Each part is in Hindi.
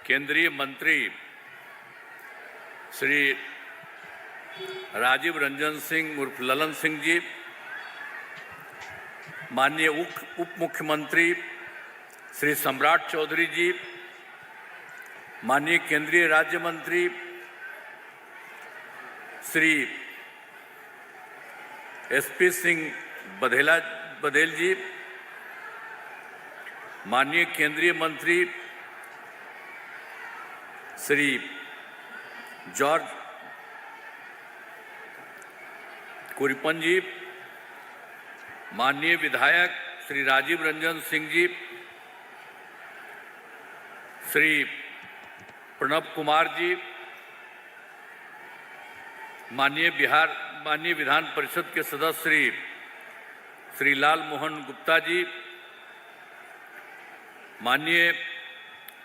केंद्रीय मंत्री श्री राजीव रंजन सिंह उर्फ ललन सिंह जी, माननीय उप मुख्यमंत्री श्री सम्राट चौधरी जी, माननीय केंद्रीय राज्य मंत्री श्री एसपी सिंह बघेल जी, माननीय केंद्रीय मंत्री श्री जॉर्ज कुरियप्पन जी, माननीय विधायक श्री राजीव रंजन सिंह जी, श्री प्रणब कुमार जी, माननीय विधान परिषद के सदस्य श्री लाल मोहन गुप्ता जी, माननीय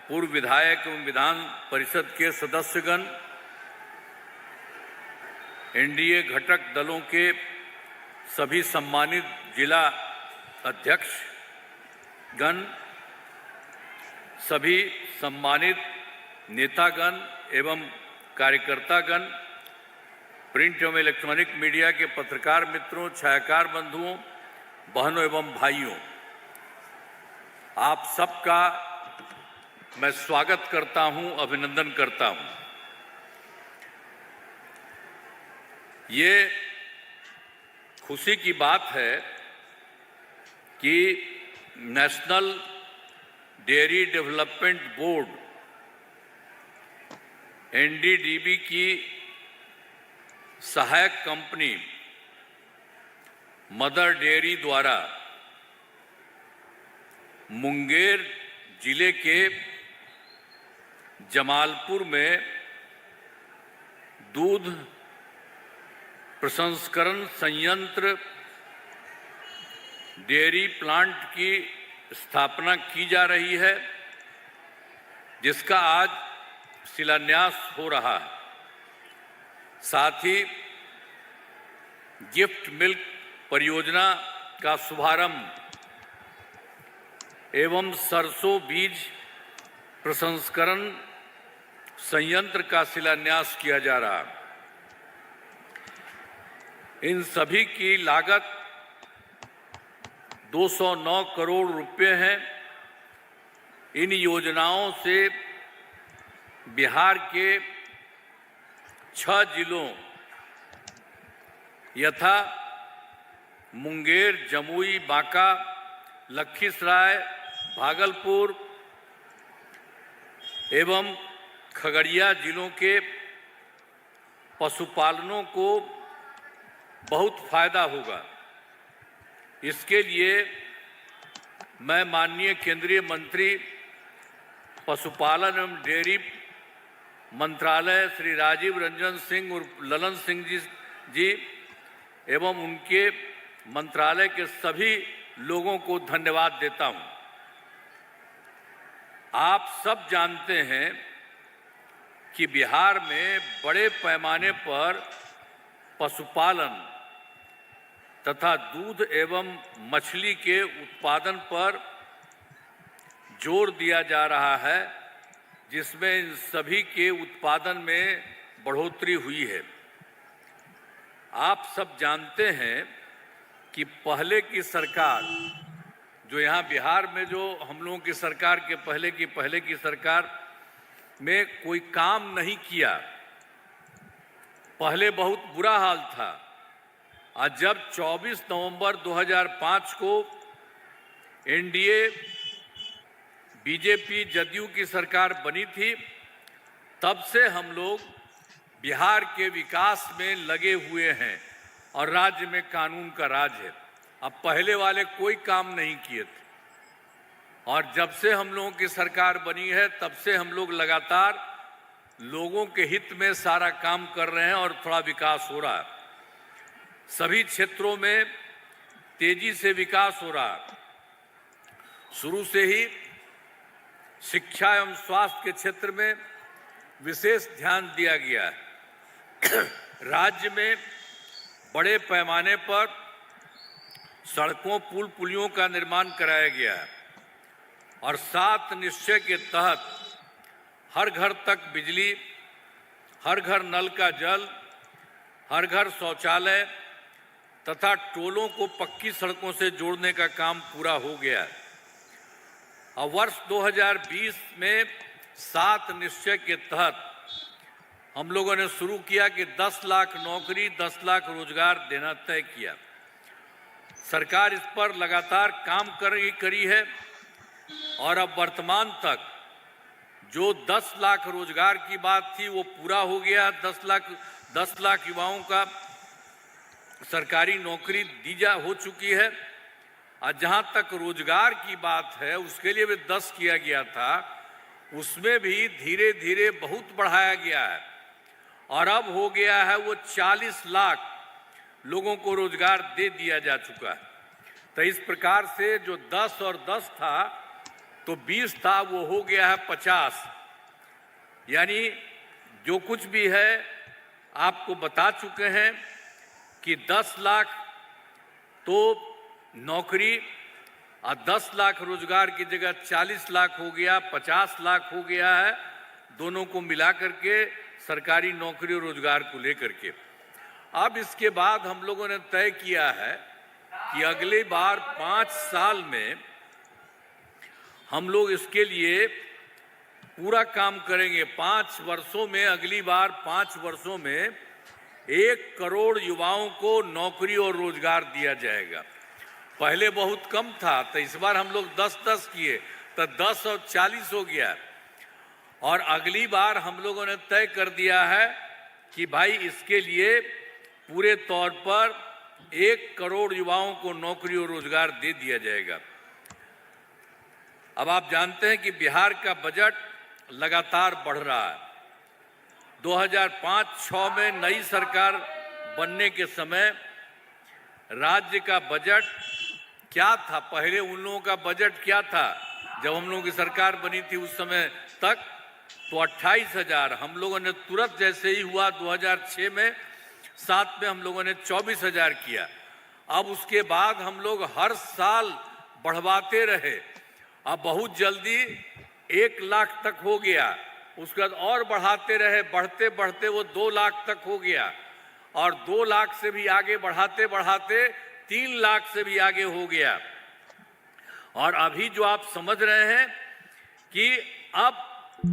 पूर्व विधायक एवं विधान परिषद के सदस्यगण, एनडीए घटक दलों के सभी सम्मानित जिला अध्यक्षगण, सभी सम्मानित नेतागण एवं कार्यकर्तागण, प्रिंट एवं इलेक्ट्रॉनिक मीडिया के पत्रकार मित्रों, छायाकार बंधुओं, बहनों एवं भाइयों, आप सबका मैं स्वागत करता हूं, अभिनंदन करता हूं। ये खुशी की बात है कि national dairy development board NDDB की सहायक कंपनी मदर डेयरी द्वारा मुंगेर जिले के जमालपुर में दूध प्रसंस्करण संयंत्र डेयरी प्लांट की स्थापना की जा रही है, जिसका आज शिलान्यास हो रहा है। साथ ही गिफ्ट मिल्क परियोजना का शुभारंभ एवं सरसों बीज प्रसंस्करण संयंत्र का शिलान्यास किया जा रहा है। इन सभी की लागत 209 करोड़ रुपए है। इन योजनाओं से बिहार के 6 जिलों यथा मुंगेर, जमुई, बांका, लखीसराय, भागलपुर एवं खगड़िया जिलों के पशुपालनों को बहुत फायदा होगा। इसके लिए मैं माननीय केंद्रीय मंत्री पशुपालन एवं डेयरी मंत्रालय श्री राजीव रंजन सिंह और ललन सिंह जी एवं उनके मंत्रालय के सभी लोगों को धन्यवाद देता हूं। आप सब जानते हैं कि बिहार में बड़े पैमाने पर पशुपालन तथा दूध एवं मछली के उत्पादन पर जोर दिया जा रहा है, जिसमें इन सभी के उत्पादन में बढ़ोतरी हुई है। आप सब जानते हैं कि पहले की सरकार, जो यहाँ बिहार में जो हम लोगों की सरकार के पहले की सरकार में कोई काम नहीं किया। पहले बहुत बुरा हाल था। आज जब 24 नवंबर 2005 को एनडीए बीजेपी जदयू की सरकार बनी थी, तब से हम लोग बिहार के विकास में लगे हुए हैं और राज्य में कानून का राज है। अब पहले वाले कोई काम नहीं किए थे और जब से हम लोगों की सरकार बनी है तब से हम लोग लगातार लोगों के हित में सारा काम कर रहे हैं और थोड़ा विकास हो रहा है। सभी क्षेत्रों में तेजी से विकास हो रहा है। शुरू से ही शिक्षा एवं स्वास्थ्य के क्षेत्र में विशेष ध्यान दिया गया है। राज्य में बड़े पैमाने पर सड़कों, पुल, पुलियों का निर्माण कराया गया है और 7 निश्चय के तहत हर घर तक बिजली, हर घर नल का जल, हर घर शौचालय तथा टोलों को पक्की सड़कों से जोड़ने का काम पूरा हो गया है। और वर्ष 2020 में 7 निश्चय के तहत हम लोगों ने शुरू किया कि 10 लाख नौकरी, 10 लाख रोजगार देना तय किया। सरकार इस पर लगातार काम करी है और अब वर्तमान तक जो 10 लाख रोजगार की बात थी वो पूरा हो गया। 10 लाख युवाओं का सरकारी नौकरी हो चुकी है। और जहां तक रोजगार की बात है उसके लिए भी 10 किया गया था, उसमें भी धीरे धीरे बहुत बढ़ाया गया है और अब हो गया है वो 40 लाख लोगों को रोजगार दे दिया जा चुका है। तो इस प्रकार से जो 10 और 10 था तो 20 था, वो हो गया है 50। यानी जो कुछ भी है आपको बता चुके हैं कि 10 लाख तो नौकरी और 10 लाख रोजगार की जगह 40 लाख हो गया, 50 लाख हो गया है, दोनों को मिला करके सरकारी नौकरी और रोजगार को लेकर के। अब इसके बाद हम लोगों ने तय किया है कि अगली बार 5 साल में हम लोग इसके लिए पूरा काम करेंगे। 5 वर्षों में, अगली बार 5 वर्षों में 1 करोड़ युवाओं को नौकरी और रोजगार दिया जाएगा। पहले बहुत कम था, तो इस बार हम लोग 10-10 किए तो 10 और 40 हो गया। और अगली बार हम लोगों ने तय कर दिया है कि भाई इसके लिए पूरे तौर पर 1 करोड़ युवाओं को नौकरी और रोजगार दे दिया जाएगा। अब आप जानते हैं कि बिहार का बजट लगातार बढ़ रहा है। 2005-06 में नई सरकार बनने के समय राज्य का बजट क्या था? पहले उन लोगों का बजट क्या था जब हम लोगों की सरकार बनी थी उस समय तक? तो 28,000। हम लोगों ने तुरंत जैसे ही हुआ 2006 में 7 में हम लोगों ने 24,000 किया। अब उसके बाद हम लोग हर साल बढ़वाते रहे। अब बहुत जल्दी 1 लाख तक हो गया। उसके बाद और बढ़ाते रहे, बढ़ते बढ़ते वो 2 लाख तक हो गया और 2 लाख से भी आगे बढ़ाते बढ़ाते 3 लाख से भी आगे हो गया। और अभी जो आप समझ रहे हैं कि अब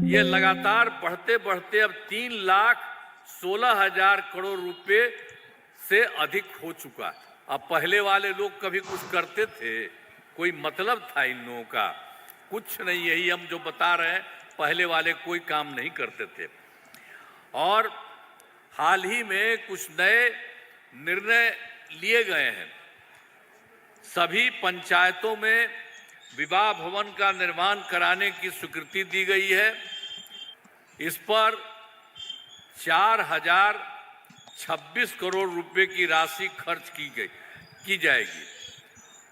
ये लगातार बढ़ते बढ़ते अब 3,16,000 करोड़ रुपए से अधिक हो चुका। अब पहले वाले लोग कभी कुछ करते थे? कोई मतलब था इन लोगों का? कुछ नहीं। यही हम जो बता रहे हैं, पहले वाले कोई काम नहीं करते थे। और हाल ही में कुछ नए निर्णय लिए गए हैं। सभी पंचायतों में विवाह भवन का निर्माण कराने की स्वीकृति दी गई है। इस पर 4,026 करोड़ रुपए की राशि खर्च की जाएगी।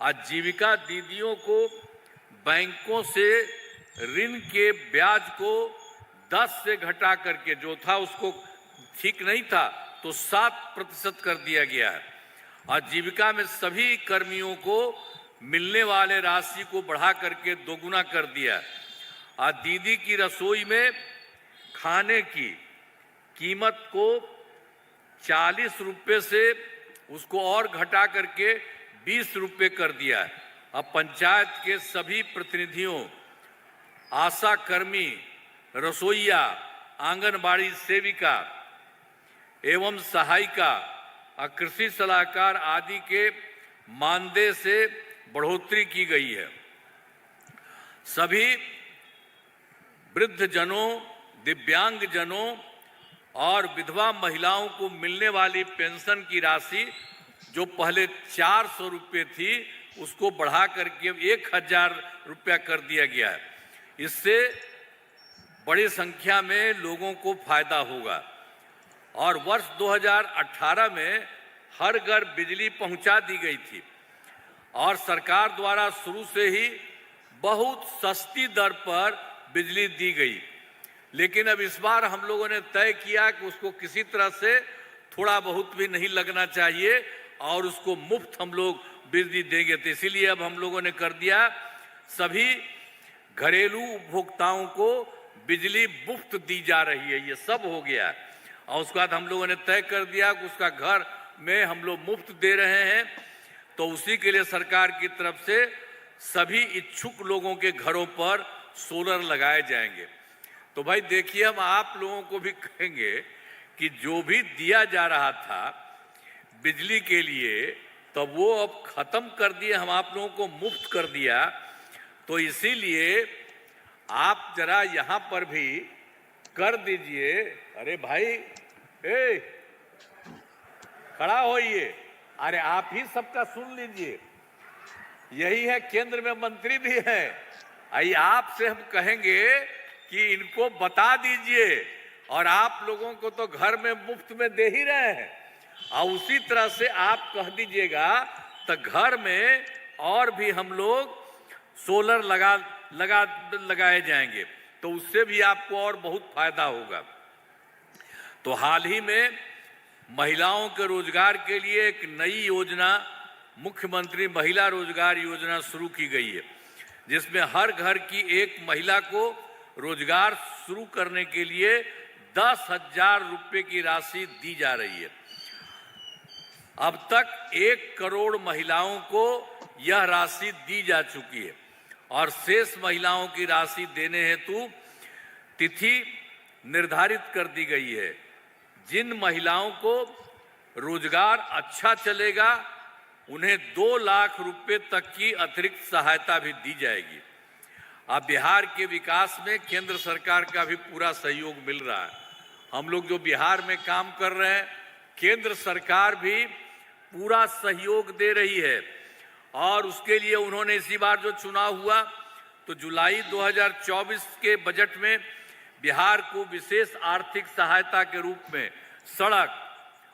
आजीविका दीदियों को बैंकों से ऋण के ब्याज को 10 से घटा करके, जो था उसको ठीक नहीं था तो 7% कर दिया गया है। आजीविका में सभी कर्मियों को मिलने वाले राशि को बढ़ा करके 2 गुना कर दिया। आज दीदी की रसोई में खाने की कीमत को 40 रुपये से उसको और घटा करके 20 रुपये कर दिया है। अब पंचायत के सभी प्रतिनिधियों, आशा कर्मी, रसोइया, आंगनबाड़ी सेविका एवं सहायिका और कृषि सलाहकार आदि के मानदेय से बढ़ोतरी की गई है। सभी वृद्धजनों, दिव्यांगजनों और विधवा महिलाओं को मिलने वाली पेंशन की राशि जो पहले 400 रुपये थी उसको बढ़ा करके 1,000 रुपया कर दिया गया है। इससे बड़ी संख्या में लोगों को फायदा होगा। और वर्ष 2018 में हर घर बिजली पहुंचा दी गई थी और सरकार द्वारा शुरू से ही बहुत सस्ती दर पर बिजली दी गई। लेकिन अब इस बार हम लोगों ने तय किया कि उसको किसी तरह से थोड़ा बहुत भी नहीं लगना चाहिए और उसको मुफ्त हम लोग बिजली देंगे। तो इसीलिए अब हम लोगों ने कर दिया, सभी घरेलू उपभोक्ताओं को बिजली मुफ्त दी जा रही है, ये सब हो गया है। और उसके बाद हम लोगों ने तय कर दिया कि उसका घर में हम लोग मुफ्त दे रहे हैं। तो उसी के लिए सरकार की तरफ से सभी इच्छुक लोगों के घरों पर सोलर लगाए जाएंगे। तो भाई देखिए, हम आप लोगों को भी कहेंगे कि जो भी दिया जा रहा था बिजली के लिए, तो वो अब खत्म कर दिए, हम आप लोगों को मुफ्त कर दिया। तो इसीलिए आप जरा यहाँ पर भी कर दीजिए। अरे भाई, खड़ा होइए। अरे आप ही सबका सुन लीजिए, यही है, केंद्र में मंत्री भी हैं। आइए आपसे हम कहेंगे कि इनको बता दीजिए, और आप लोगों को तो घर में मुफ्त में दे ही रहे हैं, और उसी तरह से आप कह दीजिएगा तो घर में और भी हम लोग सोलर लगाए जाएंगे, तो उससे भी आपको और बहुत फायदा होगा। तो हाल ही में महिलाओं के रोजगार के लिए एक नई योजना, मुख्यमंत्री महिला रोजगार योजना शुरू की गई है, जिसमें हर घर की एक महिला को रोजगार शुरू करने के लिए 10,000 रुपये की राशि दी जा रही है। अब तक 1 करोड़ महिलाओं को यह राशि दी जा चुकी है, और शेष महिलाओं की राशि देने हेतु तिथि निर्धारित कर दी गई है। जिन महिलाओं को रोजगार अच्छा चलेगा उन्हें 2 लाख रुपए तक की अतिरिक्त सहायता भी दी जाएगी। अब बिहार के विकास में केंद्र सरकार का भी पूरा सहयोग मिल रहा है। हम लोग जो बिहार में काम कर रहे हैं, केंद्र सरकार भी पूरा सहयोग दे रही है, और उसके लिए उन्होंने इसी बार जो चुनाव हुआ तो जुलाई 2024 के बजट में बिहार को विशेष आर्थिक सहायता के रूप में सड़क,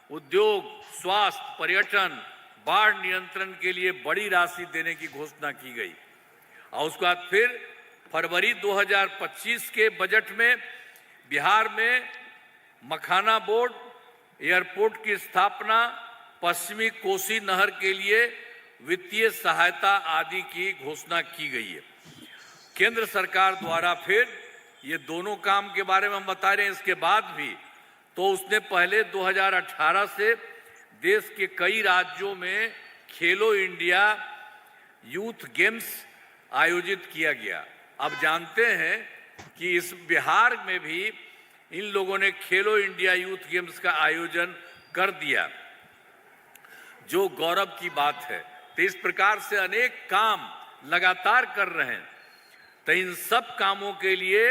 उद्योग, स्वास्थ्य, पर्यटन, बाढ़ नियंत्रण के लिए बड़ी राशि देने की घोषणा की गई। और उसके बाद फिर फरवरी 2025 के बजट में बिहार में मखाना बोर्ड, एयरपोर्ट की स्थापना, पश्चिमी कोसी नहर के लिए वित्तीय सहायता आदि की घोषणा की गई है। केंद्र सरकार द्वारा फिर ये दोनों काम के बारे में हम बता रहे हैं। इसके बाद भी तो उसने पहले 2018 से देश के कई राज्यों में खेलो इंडिया यूथ गेम्स आयोजित किया गया। अब जानते हैं कि इस बिहार में भी इन लोगों ने खेलो इंडिया यूथ गेम्स का आयोजन कर दिया, जो गौरव की बात है। तो इस प्रकार से अनेक काम लगातार कर रहे हैं। तो इन सब कामों के लिए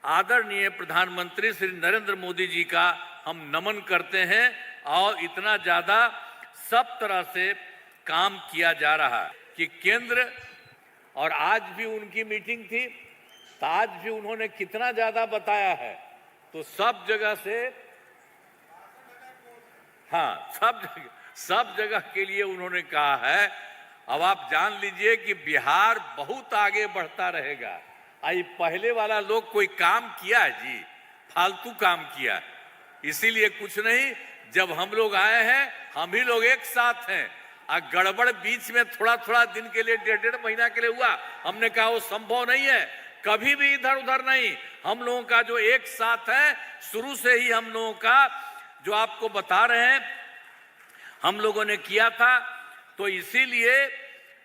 आदरणीय प्रधानमंत्री श्री नरेंद्र मोदी जी का हम नमन करते हैं, और इतना ज़्यादा सब तरह से काम किया जा रहा है कि केंद्र, और आज भी उनकी मीटिंग थी तो आज भी उन्होंने कितना ज़्यादा बताया है। तो सब जगह से, हाँ, सब जगह के लिए उन्होंने कहा है। अब आप जान लीजिए कि बिहार बहुत आगे बढ़ता रहेगा। आई पहले वाला लोग कोई काम किया है जी, फालतू काम किया, इसीलिए कुछ नहीं। जब हम लोग आए हैं, हम ही लोग एक साथ हैं, और गड़बड़ बीच में थोड़ा थोड़ा दिन के लिए, 1.5 महीना के लिए हुआ, हमने कहा वो संभव नहीं है, कभी भी इधर उधर नहीं। हम लोगों का जो एक साथ है, शुरू से ही हम लोगों का, जो आपको बता रहे हैं, हम लोगों ने किया था। तो इसीलिए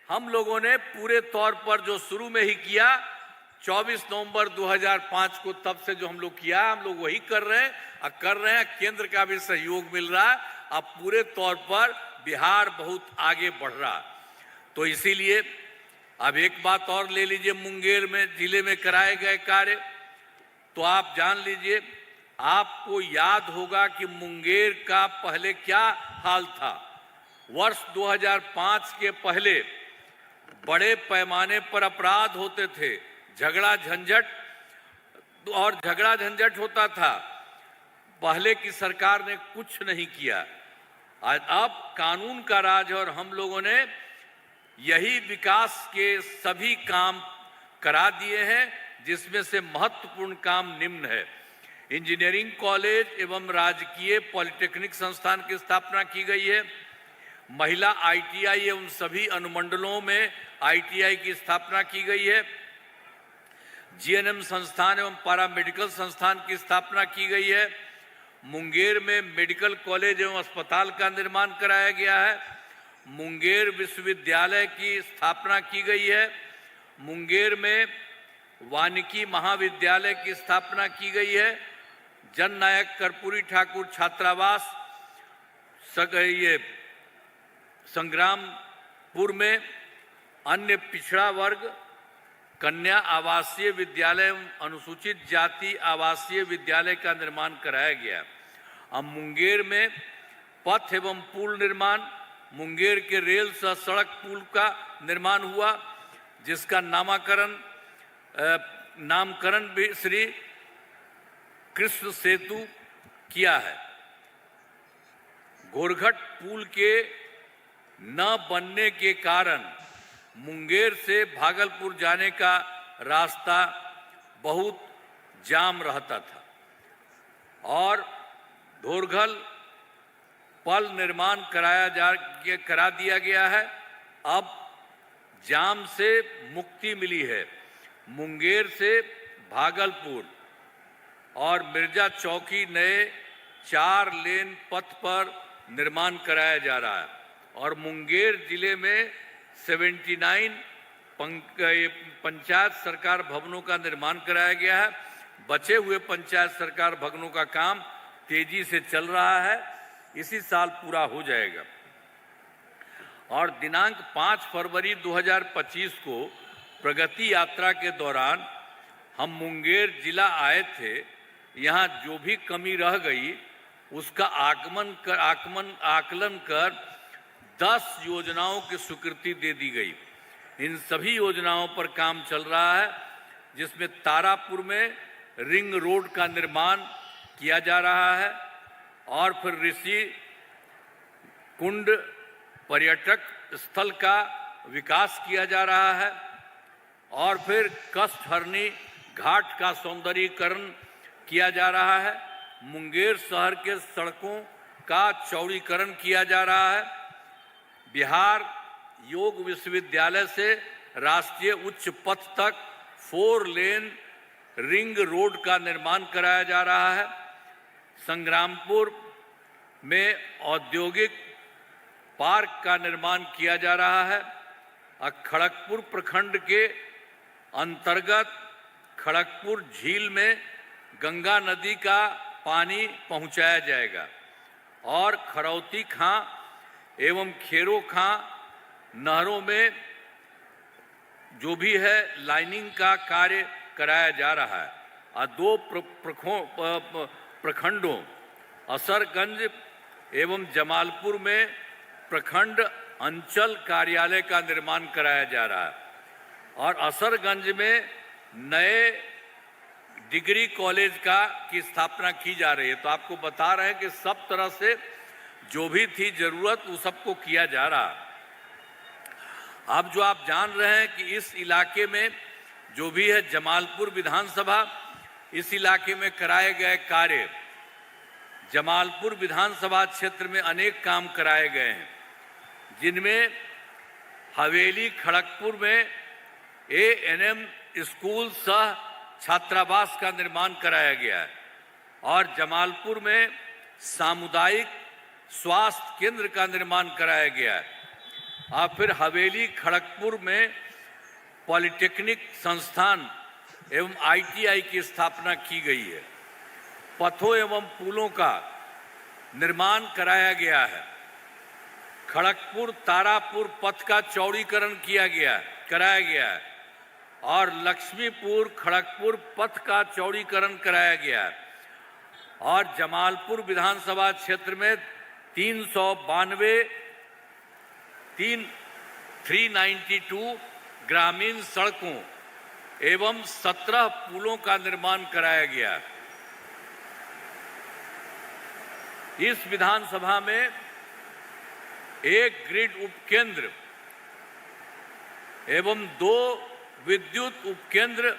हम लोगों ने पूरे तौर पर जो शुरू में ही किया 24 नवंबर 2005 को, तब से जो हम लोग किया, हम लोग वही कर रहे हैं, और कर रहे हैं। केंद्र का भी सहयोग मिल रहा है। अब पूरे तौर पर बिहार बहुत आगे बढ़ रहा है। तो इसीलिए अब एक बात और ले लीजिए, मुंगेर में जिले में कराए गए कार्य, तो आप जान लीजिए, आपको याद होगा कि मुंगेर का पहले क्या हाल था। वर्ष 2005 के पहले बड़े पैमाने पर अपराध होते थे, झगड़ा झंझट होता था। पहले की सरकार ने कुछ नहीं किया। आज अब कानून का राज, और हम लोगों ने यही विकास के सभी काम करा दिए हैं, जिसमें से महत्वपूर्ण काम निम्न है। इंजीनियरिंग कॉलेज एवं राजकीय पॉलिटेक्निक संस्थान की स्थापना की गई है। महिला ITI एवं सभी अनुमंडलों में ITI की स्थापना की गई है। जीएनएम संस्थान एवं पैरामेडिकल संस्थान की स्थापना की गई है। मुंगेर में मेडिकल कॉलेज एवं अस्पताल का निर्माण कराया गया है। मुंगेर विश्वविद्यालय की स्थापना की गई है। मुंगेर में वानिकी महाविद्यालय की स्थापना की गई है। जननायक कर्पूरी ठाकुर छात्रावास ये संग्रामपुर में अन्य पिछड़ा वर्ग कन्या आवासीय विद्यालय एवं अनुसूचित जाति आवासीय विद्यालय का निर्माण कराया गया। अब मुंगेर में पथ एवं पुल निर्माण, मुंगेर के रेल सह सड़क पुल का निर्माण हुआ, जिसका नामकरण भी श्री कृष्ण सेतु किया है। घोरघट पुल के न बनने के कारण मुंगेर से भागलपुर जाने का रास्ता बहुत जाम रहता था और घोरघल पल निर्माण करा दिया गया है। अब जाम से मुक्ति मिली है। मुंगेर से भागलपुर और मिर्जा चौकी नए 4 लेन पथ पर निर्माण कराया जा रहा है और मुंगेर जिले में 79 पंचायत सरकार भवनों का निर्माण कराया गया है। बचे हुए पंचायत सरकार भवनों का काम तेजी से चल रहा है, इसी साल पूरा हो जाएगा। और दिनांक 5 फरवरी 2025 को प्रगति यात्रा के दौरान हम मुंगेर जिला आए थे। यहाँ जो भी कमी रह गई उसका आकलन कर 10 योजनाओं की स्वीकृति दे दी गई। इन सभी योजनाओं पर काम चल रहा है, जिसमें तारापुर में रिंग रोड का निर्माण किया जा रहा है और फिर ऋषि कुंड पर्यटक स्थल का विकास किया जा रहा है और फिर कष्टहरणी घाट का सौंदर्यीकरण किया जा रहा है। मुंगेर शहर के सड़कों का चौड़ीकरण किया जा रहा है। बिहार योग विश्वविद्यालय से राष्ट्रीय उच्च पथ तक 4 लेन रिंग रोड का निर्माण कराया जा रहा है। संग्रामपुर में औद्योगिक पार्क का निर्माण किया जा रहा है। खड़गपुर प्रखंड के अंतर्गत खड़गपुर झील में गंगा नदी का पानी पहुंचाया जाएगा और खरौती खां एवं खेरो खां नहरों में जो भी है लाइनिंग का कार्य कराया जा रहा है। और 2 प्रखंडों असरगंज एवं जमालपुर में प्रखंड अंचल कार्यालय का निर्माण कराया जा रहा है और असरगंज में नए डिग्री कॉलेज की स्थापना की जा रही है। तो आपको बता रहे हैं कि सब तरह से जो भी थी जरूरत वो सबको किया जा रहा। अब जो आप जान रहे हैं कि इस इलाके में जो भी है जमालपुर विधानसभा, इस इलाके में कराए गए कार्य, जमालपुर विधानसभा क्षेत्र में अनेक काम कराए गए हैं, जिनमें हवेली खड़गपुर में एएनएम स्कूल सह छात्रावास का निर्माण कराया गया है और जमालपुर में सामुदायिक स्वास्थ्य केंद्र का निर्माण कराया गया है और फिर हवेली खड़गपुर में पॉलिटेक्निक संस्थान एवं आईटीआई की स्थापना की गई है। पथों एवं पुलों का निर्माण कराया गया है। खड़गपुर तारापुर पथ का चौड़ीकरण कराया गया है और लक्ष्मीपुर खड़गपुर पथ का चौड़ीकरण कराया गया है और जमालपुर विधानसभा क्षेत्र में 392 ग्रामीण सड़कों एवं 17 पुलों का निर्माण कराया गया। इस विधानसभा में 1 ग्रिड उपकेंद्र एवं 2 विद्युत उपकेंद्र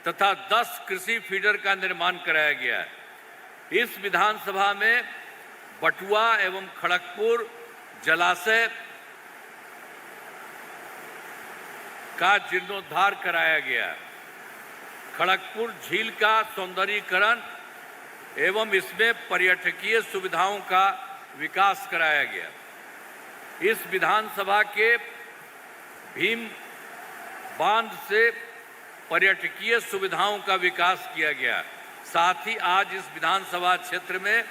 तथा 10 कृषि फीडर का निर्माण कराया गया है। इस विधानसभा में बटुआ एवं खड़गपुर जलाशय का जीर्णोद्धार कराया गया। खड़गपुर झील का सौंदर्यीकरण एवं इसमें पर्यटकीय सुविधाओं का विकास कराया गया। इस विधानसभा के भीम बांध से पर्यटकीय सुविधाओं का विकास किया गया। साथ ही आज इस विधानसभा क्षेत्र में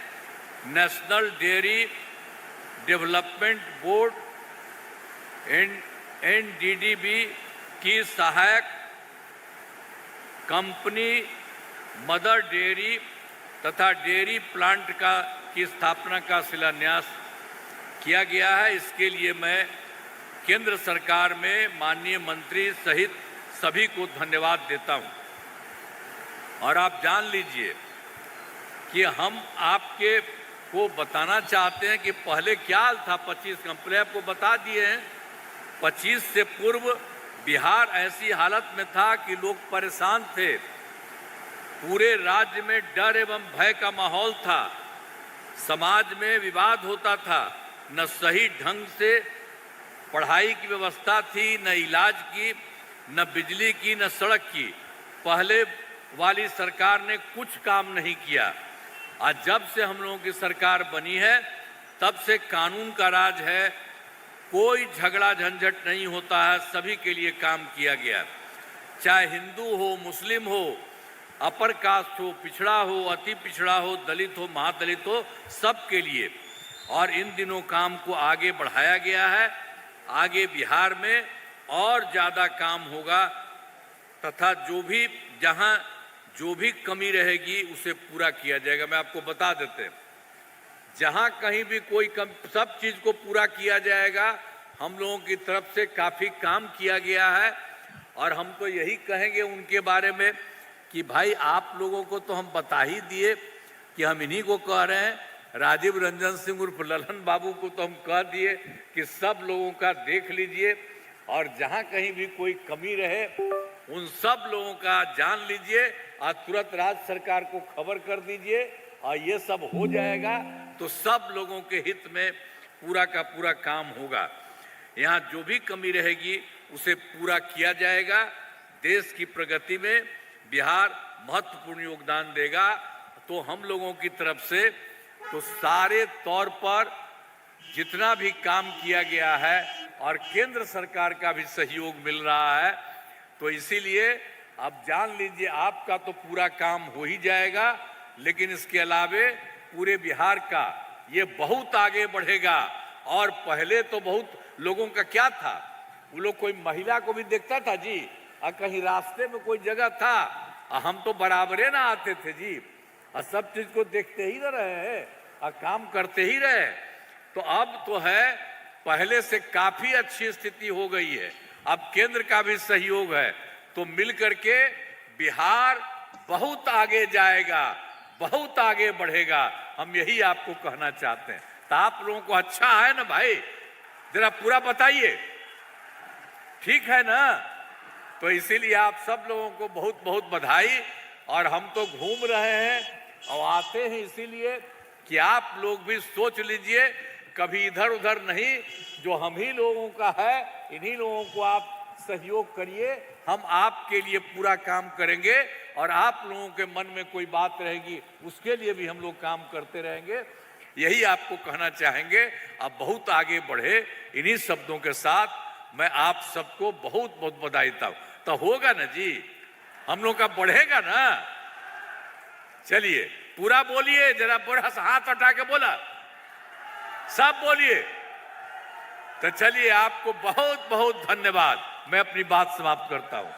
national dairy development board NDDB की सहायक कंपनी मदर डेयरी तथा डेयरी प्लांट की स्थापना का शिलान्यास किया गया है। इसके लिए मैं केंद्र सरकार में माननीय मंत्री सहित सभी को धन्यवाद देता हूं। और आप जान लीजिए कि हम आपके को बताना चाहते हैं कि पहले क्या हाल था। 25 कंपनी आपको बता दिए हैं। 25 से पूर्व बिहार ऐसी हालत में था कि लोग परेशान थे। पूरे राज्य में डर एवं भय का माहौल था। समाज में विवाद होता था। न सही ढंग से पढ़ाई की व्यवस्था थी, न इलाज की, न बिजली की, न सड़क की। पहले वाली सरकार ने कुछ काम नहीं किया। आज जब से हम लोगों की सरकार बनी है तब से कानून का राज है। कोई झगड़ा झंझट नहीं होता है। सभी के लिए काम किया गया। चाहे हिंदू हो, मुस्लिम हो, अपर कास्ट हो, पिछड़ा हो, अति पिछड़ा हो, दलित हो, महादलित हो, सब के लिए। और इन दिनों काम को आगे बढ़ाया गया है। आगे बिहार में और ज़्यादा काम होगा तथा जहां जो भी कमी रहेगी उसे पूरा किया जाएगा। मैं आपको बता देते हैं, जहां कहीं भी कोई सब चीज़ को पूरा किया जाएगा। हम लोगों की तरफ से काफ़ी काम किया गया है। और हम तो यही कहेंगे उनके बारे में कि भाई आप लोगों को तो हम बता ही दिए कि हम इन्हीं को कह रहे हैं। राजीव रंजन सिंह उर्फ ललन बाबू को तो हम कह दिए कि सब लोगों का देख लीजिए और जहां कहीं भी कोई कमी रहे उन सब लोगों का जान लीजिए और तुरंत राज्य सरकार को खबर कर दीजिए और ये सब हो जाएगा तो सब लोगों के हित में पूरा का पूरा काम होगा। यहाँ जो भी कमी रहेगी उसे पूरा किया जाएगा। देश की प्रगति में बिहार महत्वपूर्ण योगदान देगा। तो हम लोगों की तरफ से तो सारे तौर पर जितना भी काम किया गया है और केंद्र सरकार का भी सहयोग मिल रहा है, तो इसीलिए अब जान लीजिए आपका तो पूरा काम हो ही जाएगा, लेकिन इसके अलावे पूरे बिहार का ये बहुत आगे बढ़ेगा। और पहले तो बहुत लोगों का क्या था, वो लोग कोई महिला को भी देखता था जी, और कहीं रास्ते में कोई जगह था, हम तो बराबरे ना आते थे जी, और सब चीज को देखते ही न रहे हैं और काम करते ही रहे। तो अब तो है, पहले से काफी अच्छी स्थिति हो गई है। अब केंद्र का भी सहयोग है, तो मिल करके बिहार बहुत आगे जाएगा, बहुत आगे बढ़ेगा। हम यही आपको कहना चाहते हैं। तो आप लोगों को अच्छा है ना भाई, जरा पूरा बताइए, ठीक है ना? तो इसीलिए आप सब लोगों को बहुत बहुत बधाई। और हम तो घूम रहे हैं और आते हैं इसीलिए कि आप लोग भी सोच लीजिए, कभी इधर उधर नहीं, जो हम ही लोगों का है इन्हीं लोगों को आप सहयोग करिए। हम आपके लिए पूरा काम करेंगे और आप लोगों के मन में कोई बात रहेगी उसके लिए भी हम लोग काम करते रहेंगे। यही आपको कहना चाहेंगे। अब बहुत आगे बढ़े। इन्हीं शब्दों के साथ मैं आप सबको बहुत बहुत बधाई देता हूं। तो होगा ना जी, हम लोग का बढ़ेगा ना। चलिए पूरा बोलिए, जरा बड़ा सा हाथ उठा के बोला, सब बोलिए। तो चलिए आपको बहुत बहुत धन्यवाद। मैं अपनी बात समाप्त करता हूं।